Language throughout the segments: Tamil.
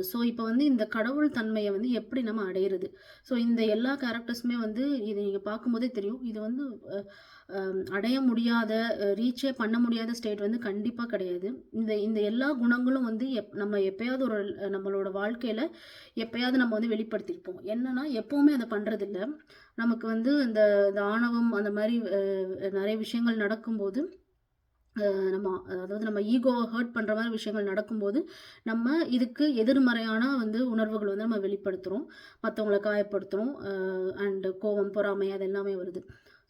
ஸோ இப்போ வந்து இந்த கடவுள் தன்மையை வந்து எப்படி நம்ம அடையிறது? ஸோ இந்த எல்லா கேரக்டர்ஸுமே வந்து இது நீங்கள் பார்க்கும்போதே தெரியும். இது வந்து அடைய முடியாத, ரீச்சே பண்ண முடியாத ஸ்டேட் வந்து கண்டிப்பாக கிடையாது. இந்த இந்த எல்லா குணங்களும் வந்து நம்ம எப்பயாவது ஒரு நம்மளோட வாழ்க்கையில் எப்பயாவது நம்ம வந்து வெளிப்படுத்தியிருப்போம். என்னன்னா எப்போவுமே அதை பண்ணுறதில்ல. நமக்கு வந்து இந்த இந்த ஆணவம் அந்த மாதிரி நிறைய விஷயங்கள் நடக்கும்போது நம்ம அதாவது நம்ம ஈகோவை ஹர்ட் பண்ணுற மாதிரி விஷயங்கள் நடக்கும்போது நம்ம இதுக்கு எதிர்மறையான வந்து உணர்வுகள் வந்து நம்ம வெளிப்படுத்துகிறோம், மற்றவங்களை காயப்படுத்துகிறோம், அண்டு கோபம், பொறாமை அது எல்லாமே வருது.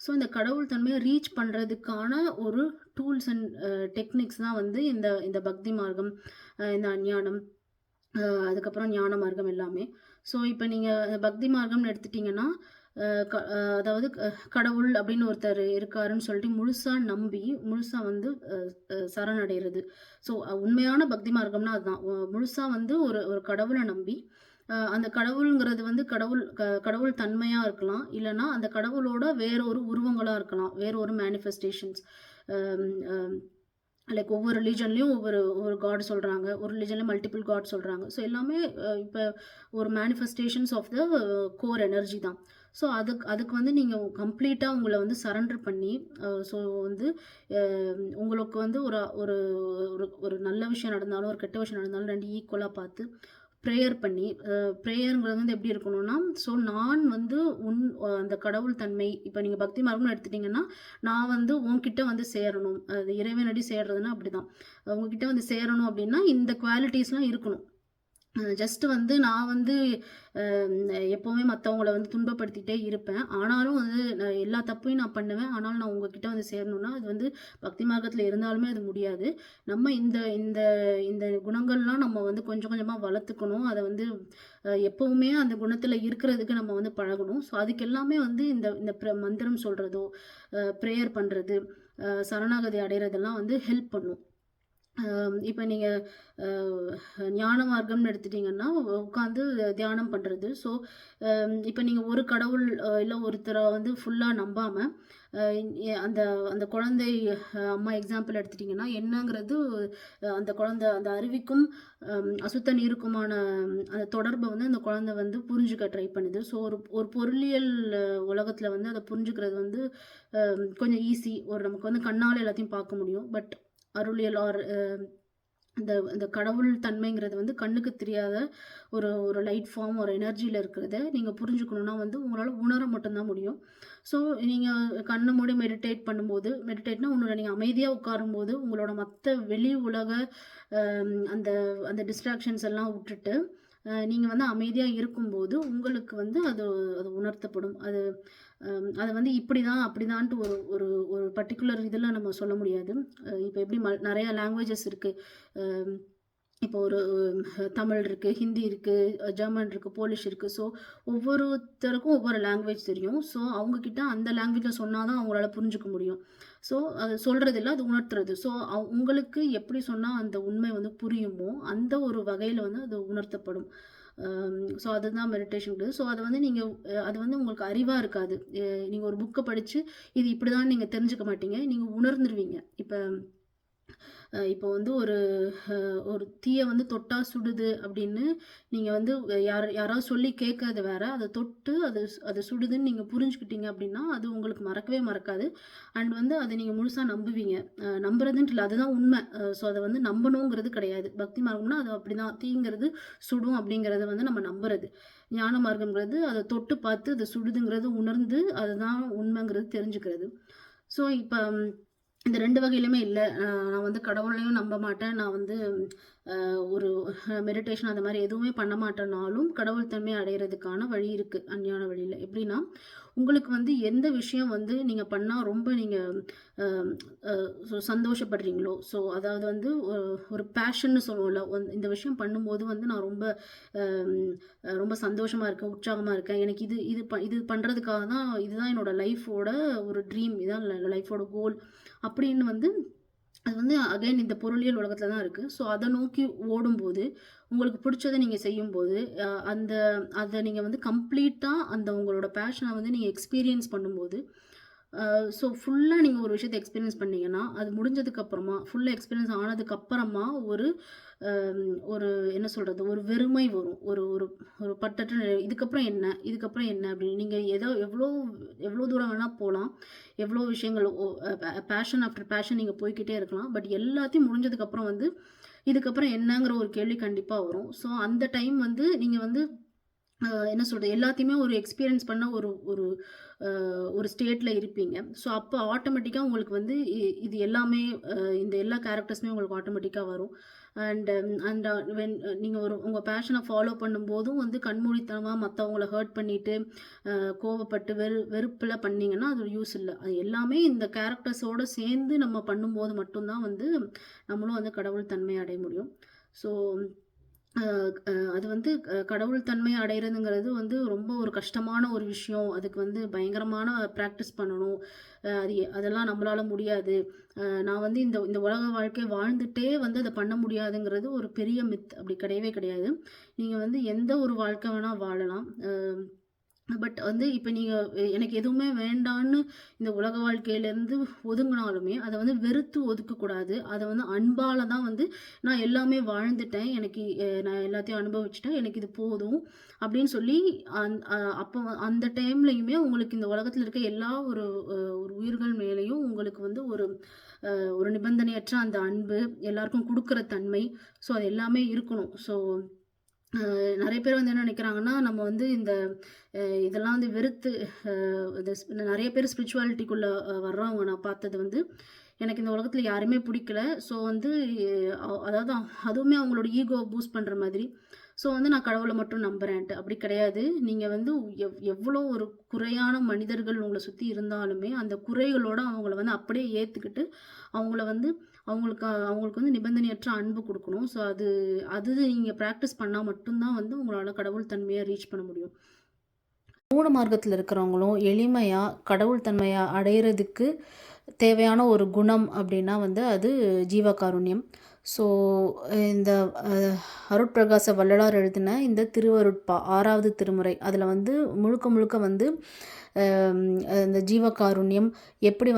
ஸோ இந்த கடவுள் தன்மையை ரீச் பண்ணுறதுக்கான ஒரு டூல்ஸ் அண்ட் டெக்னிக்ஸ் தான் வந்து இந்த இந்த பக்தி மார்க்கம், இந்த அஞ்ஞானம், அதுக்கப்புறம் ஞான மார்க்கம் எல்லாமே. ஸோ இப்போ நீங்கள் பக்தி மார்க்கம்னு எடுத்துட்டிங்கன்னா அதாவது கடவுள் அப்படின்னு ஒருத்தர் இருக்காருன்னு சொல்லிட்டு முழுசாக நம்பி முழுசாக வந்து சரணடைகிறது. ஸோ உண்மையான பக்தி மார்க்கம்னா அதுதான். முழுசாக வந்து ஒரு ஒரு கடவுளை நம்பி அந்த கடவுளுங்கிறது வந்து கடவுள் தன்மையாக இருக்கலாம், இல்லைன்னா அந்த கடவுளோட வேற ஒரு உருவங்களாக இருக்கலாம், வேற ஒரு மேனிஃபெஸ்டேஷன்ஸ். லைக் ஒவ்வொரு ரிலீஜன்லேயும் ஒவ்வொரு ஒரு காட் சொல்கிறாங்க, ஒரு ரிலீஜன்லேயும் மல்டிபிள் காட் சொல்கிறாங்க. ஸோ எல்லாமே இப்போ ஒரு manifestations of the core energy தான். ஸோ அதுக்கு வந்து நீங்கள் கம்ப்ளீட்டாக உங்களை வந்து சரண்டர் பண்ணி, ஸோ வந்து உங்களுக்கு வந்து ஒரு ஒரு ஒரு நல்ல விஷயம் நடந்தாலும் ஒரு கெட்ட விஷயம் நடந்தாலும் ரெண்டு ஈக்குவலாக பார்த்து ப்ரேயர் பண்ணி, ப்ரேயருங்கிறது வந்து எப்படி இருக்கணும்னா, ஸோ நான் வந்து அந்த கடவுள் தன்மை இப்போ நீங்கள் பக்தி மார்க்கம்னு எடுத்துட்டிங்கன்னா, நான் வந்து உன்கிட்ட வந்து சேரணும், அது இறைவனடி சேர்றதுன்னா அப்படி தான். உங்ககிட்ட வந்து சேரணும் அப்படின்னா இந்த குவாலிட்டிஸ்லாம் இருக்கணும். ஜஸ்ட்டு வந்து நான் வந்து எப்போவுமே மற்றவங்கள வந்து துன்பப்படுத்திகிட்டே இருப்பேன். ஆனாலும் வந்து நான் எல்லா தப்பையும் நான் பண்ணுவேன். ஆனாலும் நான் உங்ககிட்ட வந்து சேரணும்னா அது வந்து பக்தி மார்க்கத்தில் இருந்தாலுமே அது முடியாது. நம்ம இந்த இந்த இந்த குணங்கள்லாம் நம்ம வந்து கொஞ்சம் கொஞ்சமாக வளர்த்துக்கணும். அதை வந்து எப்போவுமே அந்த குணத்தில் இருக்கிறதுக்கு நம்ம வந்து பழகணும். ஸோ அதுக்கு எல்லாமே வந்து இந்த இந்த மந்திரம் சொல்கிறதோ, ப்ரேயர் பண்ணுறது, சரணாகதி அடைகிறதெல்லாம் வந்து ஹெல்ப் பண்ணும். இப்போ நீங்கள் ஞான மார்க்கம்னு எடுத்துட்டிங்கன்னா உட்காந்து தியானம் பண்ணுறது. ஸோ இப்போ நீங்கள் ஒரு கடவுள் இல்லை ஒருத்தரை வந்து ஃபுல்லாக நம்பாமல் அந்த அந்த குழந்தை அம்மா எக்ஸாம்பிள் எடுத்துட்டிங்கன்னா என்னங்கிறது, அந்த குழந்தை அந்த அருவிக்கும் அசுத்த நீருக்குமான அந்த தொடர்பை வந்து அந்த குழந்தை வந்து புரிஞ்சுக்க ட்ரை பண்ணுது. ஸோ ஒரு ஒரு பொருளியல் உலகத்தில் வந்து அதை புரிஞ்சுக்கிறது வந்து கொஞ்சம் ஈஸி. நமக்கு வந்து கண்ணால் எல்லாத்தையும் பார்க்க முடியும். பட் அருளியல் ஆர் இந்த இந்த கடவுள் தன்மைங்கிறது வந்து கண்ணுக்கு தெரியாத ஒரு ஒரு லைட் ஃபார்ம், ஒரு எனர்ஜியில் இருக்கிறத நீங்கள் புரிஞ்சுக்கணுன்னா வந்து உங்களால் உணர மட்டும்தான் முடியும். ஸோ நீங்கள் கண்ணை மூடி மெடிடேட் பண்ணும்போது, மெடிடேட்னா உன்னோட நீங்கள் அமைதியாக உட்காரும்போது உங்களோட மற்ற வெளி உலக அந்த அந்த டிஸ்ட்ராக்ஷன்ஸ் எல்லாம் விட்டுட்டு நீங்கள் வந்து அமைதியாக இருக்கும்போது உங்களுக்கு வந்து அது அது உணர்த்தப்படும். அது வந்து இப்படி தான் அப்படிதான்ட்டு ஒரு ஒரு ஒரு பர்டிகுலர் இதில் நம்ம சொல்ல முடியாது. இப்போ எப்படி நிறையா லாங்குவேஜஸ் இருக்குது. இப்போ ஒரு தமிழ் இருக்குது, ஹிந்தி இருக்குது, ஜெர்மன் இருக்குது, போலிஷ் இருக்குது. ஸோ ஒவ்வொருத்தருக்கும் ஒவ்வொரு லாங்குவேஜ் தெரியும். ஸோ அவங்கக்கிட்ட அந்த லாங்குவேஜில் சொன்னால் தான் அவங்களால புரிஞ்சுக்க முடியும். ஸோ அது சொல்கிறது இல்லை, அது உணர்த்துறது. ஸோ உங்களுக்கு எப்படி சொன்னால் அந்த உண்மை வந்து புரியுமோ அந்த ஒரு வகையில் வந்து அது உணர்த்தப்படும். ஸோ அதுதான் மெடிடேஷனுங்கிறது. ஸோ அதை வந்து நீங்கள் அது வந்து உங்களுக்கு அறிவாக இருக்காது. நீங்கள் ஒரு புக்கை படித்து இது இப்படி தான் நீங்கள் தெரிஞ்சுக்க மாட்டீங்க, நீங்கள் உணர்ந்துருவீங்க. இப்போ வந்து ஒரு தீயை வந்து தொட்டா சுடுது அப்படின்னு நீங்கள் வந்து யாராவது சொல்லி கேட்கறது வேற, அதை தொட்டு அது சுடுதுன்னு நீங்கள் புரிஞ்சுக்கிட்டீங்க அப்படின்னா அது உங்களுக்கு மறக்கவே மறக்காது. அண்ட் வந்து அதை நீங்கள் முழுசாக நம்புவீங்க. நம்புறதுன்ட்டு இல்லை, அதுதான் உண்மை. ஸோ அதை வந்து நம்பணுங்கிறது கிடையாது. பக்தி மார்க்கம்னா அது அப்படிதான், தீங்கிறது சுடும் அப்படிங்கிறத வந்து நம்ம நம்புறது. ஞான மார்க்கம்ங்கிறது அதை தொட்டு பார்த்து அது சுடுதுங்கிறது உணர்ந்து அதுதான் உண்மைங்கிறது தெரிஞ்சுக்கிறது. ஸோ இப்போ இந்த 2 வகையிலுமே இல்லை. நான் வந்து கடவுளையும் நம்ப மாட்டேன், நான் வந்து ஒரு மெடிடேஷன் அந்த மாதிரி எதுவுமே பண்ண மாட்டேன்னாலும் கடவுள் தன்மையை அடையிறதுக்கான வழி இருக்குது அஞ்ஞான வழியில். எப்படின்னா உங்களுக்கு வந்து எந்த விஷயம் வந்து நீங்கள் பண்ணால் ரொம்ப நீங்கள் சந்தோஷப்படுறீங்களோ, ஸோ அதாவது வந்து ஒரு பேஷன்னு சொல்லுவோம்ல, இந்த விஷயம் பண்ணும்போது வந்து நான் ரொம்ப ரொம்ப சந்தோஷமாக இருக்கேன், உற்சாகமாக இருக்கேன், எனக்கு இது பண்ணுறதுக்காக தான், இதுதான் என்னோடய லைஃபோட ஒரு ட்ரீம், இதுதான் லைஃபோட கோல் அப்படின்னு வந்து அது வந்து அகைன் இந்த பொருளியல் உலகத்தில் தான் இருக்குது. ஸோ அதை நோக்கி ஓடும்போது உங்களுக்கு பிடிச்சதை நீங்கள் செய்யும்போது அதை நீங்கள் வந்து கம்ப்ளீட்டாக அந்த உங்களோட பேஷனை வந்து நீங்கள் எக்ஸ்பீரியன்ஸ் பண்ணும்போது ஸோ ஃபுல்லா நீங்க ஒரு விஷயத்த எக்ஸ்பீரியன்ஸ் பண்ணீங்கன்னா, அது முடிஞ்சதுக்கப்புறமா, ஃபுல்லா எக்ஸ்பீரியன்ஸ் ஆனதுக்கப்புறமா ஒரு என்ன சொல்றது? ஒரு வெறுமை வரும். ஒரு ஒரு ஒரு பட்டற்ற நிலை. இதுக்கப்புறம் என்ன? இதுக்கப்புறம் என்ன? அப்படின்னு நீங்க எவ்வளோ எவ்வளோ தூரம் வேணா போலாம். எவ்வளோ விஷயங்கள் ஒ அ பேஷன் ஆஃப்டர் பேஷன் நீங்க போய்க்கிட்டே இருக்கலாம். பட் எல்லாத்தையும் முடிஞ்சதுக்கப்புறம் இதுக்கப்புறம் என்னங்கிற ஒரு கேள்வி கண்டிப்பா வரும். ஸோ அந்த டைம் நீங்க என்ன சொல்றது? எல்லாத்தையுமே ஒரு எக்ஸ்பீரியன்ஸ் பண்ண ஒரு ஒரு அ ஒரு ஸ்டேட்ல இருப்பீங்க. ஸோ அப்ப ஆட்டோமேட்டிக்கா உங்களுக்கு இது எல்லாமே இந்த எல்லா கேரக்டர்ஸுமே உங்களுக்கு ஆட்டோமேட்டிக்கா வரும். அண்ட் அண்ட் வென் நீங்க உங்க பேஷன ஃபாலோ பண்ணும்போதும் கண்மூடித்தனமா மத்தவங்கள ஹர்ட் பண்ணிட்டு, கோவப்பட்டு வெறுப்புல பண்ணீங்கன்னா, அது யூஸ் இல்ல. அது எல்லாமே இந்த கேரக்டர்ஸோட சேர்ந்து நம்ம பண்ணும்போது மட்டும் தான் நம்மளும் கடவுள் தன்மை அடைய முடியும். ஸோ அ அ அது கடவுள் தன்மை அடையறதுங்கிறது ரொம்ப ஒரு கஷ்டமான ஒரு விஷயம். அதுக்கு பயங்கரமான பிராக்டிஸ் பண்ணணும். அதெல்லாம் நம்மளால முடியாது. நான் இந்த இந்த உலக வாழ்க்கை வாழ்ந்துட்டே அத பண்ண முடியாதுங்கிறது ஒரு பெரிய மித். அப்படி கிடையவே கிடையாது. நீங்க எந்த ஒரு வாழ்க்கை வேணா வாழலாம். பட் இப்ப நீங்க எனக்கு எதுவுமே வேண்டான்னு இந்த உலக வாழ்க்கையிலேருந்து ஒதுங்குனாலுமே, அத வெறுத்து ஒதுக்கக்கூடாது. அத அன்பால தான் நான் எல்லாமே வாழ்ந்துட்டேன். எனக்கு நான் எல்லாத்தையும் அனுபவிச்சுட்டேன். எனக்கு இது போதும். அப்படின்னு சொல்லி அப்போ அந்த டைம்லயுமே உங்களுக்கு இந்த உலகத்துல இருக்க எல்லா ஒரு உயிர்கள் மேலயும் உங்களுக்கு ஒரு நிபந்தனையற்ற அந்த அன்பு, எல்லாருக்கும் குடுக்குற தன்மை, ஸோ அது எல்லாமே இருக்கணும். ஸோ நெறைய பேர் என்ன நினைக்கிறாங்கன்னா, நம்ம இந்த இதெல்லாம் வெறுத்து அ இது நெறைய பேர் ஸ்பிரிச்சுவாலிட்டிக்குள்ள வர்றவங்க நான் பார்த்தது எனக்கு இந்த உலகத்துல யாருமே புடிக்கல. ஸோ அதாவது அதுவுமே அவங்களோட ஈகோவ பூஸ்ட் பண்ற மாதிரி. ஸோ நான் கடவுள மட்டும் நம்புறேன்ட்டு. அப்படி கிடையாது. நீங்க எவ்வளோ ஒரு குறையான மனிதர்கள் உங்கள சுத்தி இருந்தாலுமே, அந்த குறைகளோட அவங்கள அப்படியே ஏத்துக்கிட்டு, அவங்கள அவங்களுக்கு நிபந்தனையற்ற அன்பு குடுக்கணும். ஸோ அது அது நீங்க பிராக்டிஸ் பண்ணா மட்டும் தான் உங்களால கடவுள் தன்மைய ரீச் பண்ண முடியும். மூட மார்க்கத்துல இருக்கிறவங்களும் எளிமையா கடவுள் தன்மைய அடையறதுக்கு தேவையான ஒரு குணம் அப்படின்னா அது ஜீவகாருண்யம். ஸோ இந்த அருட்பிரகாச வள்ளலார் எழுதின இந்த திருவருட்பா 6வது திருமுறை அதில் முழுக்க முழுக்க இந்த ஜீவகாருண்யம் எப்படி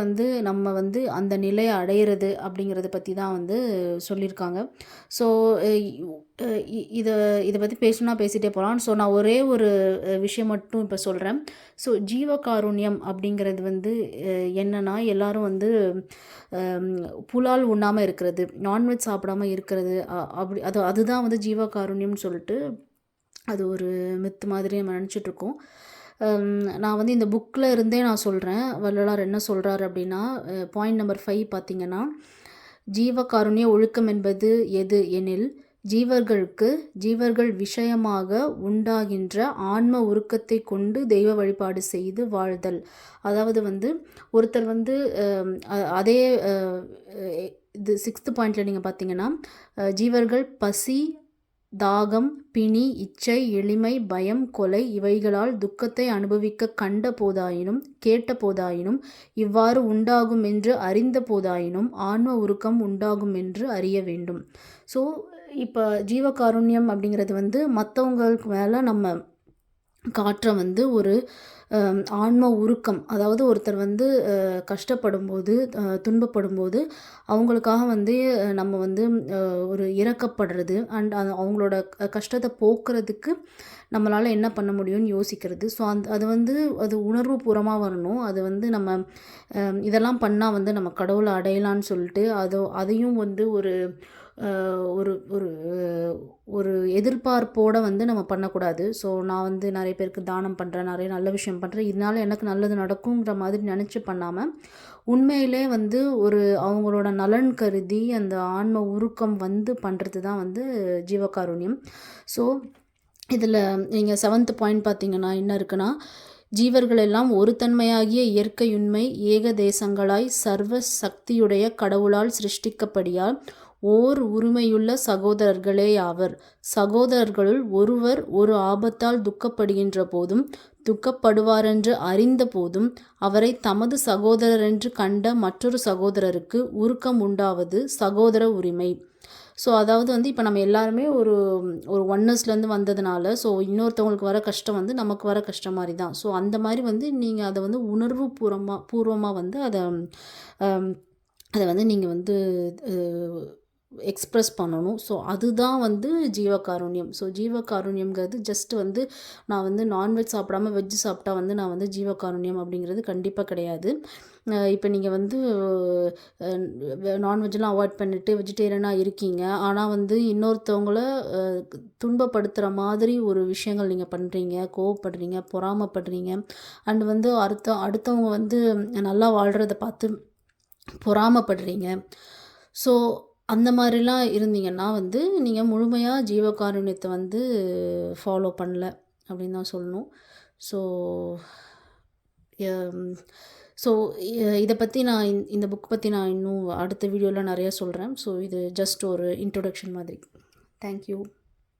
நம்ம அந்த நிலையை அடையிறது அப்படிங்கிறத பற்றி தான் சொல்லியிருக்காங்க. ஸோ இதை இதை பற்றி பேசணும்னா பேசிகிட்டே போகலாம். ஸோ நான் ஒரே ஒரு விஷயம் மட்டும் இப்போ சொல்கிறேன். ஸோ ஜீவகாருண்யம் அப்படிங்கிறது என்னன்னா, எல்லாரும் புலால் உண்ணாமல் இருக்கிறது, நான்வெஜ் சாப்பிடாமல் இருக்கிறது, அப்படி அதுதான் ஜீவகாருண்யம்னு சொல்லிட்டு அது ஒரு மித்து மாதிரி நம்ம நினச்சிட்ருக்கோம். நான் இந்த புக்கில் இருந்தே நான் சொல்கிறேன். வள்ளலார் என்ன சொல்கிறார் அப்படின்னா, பாயிண்ட் நம்பர் 5 பார்த்தீங்கன்னா, ஜீவகாருண்ய ஒழுக்கம் என்பது எது எனில், ஜீவர்கள் விஷயமாக உண்டாகின்ற ஆன்ம உருக்கத்தை கொண்டு தெய்வ வழிபாடு செய்து வாழ்தல். அதாவது ஒருத்தர் அதே இது 6th பாயிண்டில் நீங்கள் பார்த்தீங்கன்னா, ஜீவர்கள் பசி, தாகம், பிணி, இச்சை, எளிமை, பயம், கொலை இவைகளால் துக்கத்தை அனுபவிக்க கண்ட போதாயினும், கேட்ட போதாயினும், இவ்வாறு உண்டாகும் என்று அறிந்த போதாயினும் ஆன்ம உருக்கம் உண்டாகும் என்று அறிய வேண்டும். ஸோ இப்போ ஜீவகாருண்யம் அப்படிங்கிறது மற்றவங்களுக்கு மேலே நம்ம காற்ற ஒரு ஆன்ம உருக்கம். அதாவது ஒருத்தர் கஷ்டப்படும்போது, துன்பப்படும்போது அவங்களுக்காக நம்ம ஒரு இரக்கப்படுறது அண்ட் அவங்களோட கஷ்டத்தை போக்குறதுக்கு நம்மளால் என்ன பண்ண முடியும்னு யோசிக்கிறது. ஸோ அது உணர்வு பூர்வமாக வரணும். அது நம்ம இதெல்லாம் பண்ணால் நம்ம கடவுளை அடையலான்னு சொல்லிட்டு அதையும் ஒரு ஒரு ஒரு ஒரு எதிர்பார்ப்போடு நம்ம பண்ணக்கூடாது. ஸோ நான் நிறைய பேருக்கு தானம் பண்ணுறேன், நிறைய நல்ல விஷயம் பண்ணுறேன், இதனால எனக்கு நல்லது நடக்குங்கிற மாதிரி நினச்சி பண்ணாமல், உண்மையிலே அவங்களோட நலன் கருதி அந்த ஆன்ம உருக்கம் பண்ணுறது தான் ஜீவகாருண்யம். ஸோ இதில் நீங்கள் 7th பாயிண்ட் பார்த்தீங்கன்னா என்ன இருக்குன்னா, ஜீவர்கள் எல்லாம் ஒரு தன்மையாகிய இயற்கையுண்மை ஏகதேசங்களாய் சர்வ சக்தியுடைய கடவுளால் சிருஷ்டிக்கப்படியால் ஓர் உரிமையுள்ள சகோதரர்களேயாவர். சகோதரர்களுள் ஒருவர் ஒரு ஆபத்தால் துக்கப்படுகின்ற போதும், துக்கப்படுவாரென்று அறிந்த போதும், அவரை தமது சகோதரரென்று கண்ட மற்றொரு சகோதரருக்கு உருக்கம் உண்டாவது சகோதர உரிமை. ஸோ அதாவது வந்து இப்போ நம்ம எல்லாருமே ஒரு ஒரு ஒன்னஸ்லேருந்து வந்ததுனால, ஸோ இன்னொருத்தவங்களுக்கு வர கஷ்டம் வந்து நமக்கு வர கஷ்டம் மாரி தான். ஸோ அந்த மாரி வந்து நீங்கள் அதை வந்து பூர்வமா வந்து அதை வந்து நீங்கள் வந்து எக்ஸ்ப்ரெஸ் பண்ணணும். ஸோ அதுதான் வந்து ஜீவகாருண்யம். ஸோ ஜீவகாருண்யம்ங்கிறது ஜஸ்ட் வந்து நான் வந்து நான்வெஜ் சாப்பிடாம வெஜ் சாப்பிட்டா வந்து நான் வந்து ஜீவகாருண்யம் அப்படிங்கிறது கண்டிப்பாக கிடையாது. இப்போ நீங்கள் வந்து நான்வெஜ்லாம் அவாய்ட் பண்ணிவிட்டு வெஜிடேரியனாக இருக்கீங்க. ஆனால் வந்து இன்னொருத்தவங்கள துன்பப்படுத்துகிற மாதிரி ஒரு விஷயங்கள் நீங்கள் பண்ணுறீங்க, கோவப்படுறீங்க, பொறாமைப்படுறீங்க. அண்ட் வந்து அடுத்தவங்க வந்து நல்லா வாழ்கிறத பார்த்து பொறாமைப்படுறீங்க. ஸோ அந்த மாதிரிலாம் இருந்தீங்கன்னா வந்து நீங்கள் முழுமையாக ஜீவகாருண்யத்தை வந்து ஃபாலோ பண்ணல அப்படின்னு தான் சொல்லணும். ஸோ ஸோ இதை பற்றி நான் இந்த புக் பற்றி நான் இன்னும் அடுத்த வீடியோவில் நிறையா சொல்கிறேன். ஸோ இது ஜஸ்ட் ஒரு இன்ட்ரொடக்ஷன் மாதிரி. தேங்க்யூ.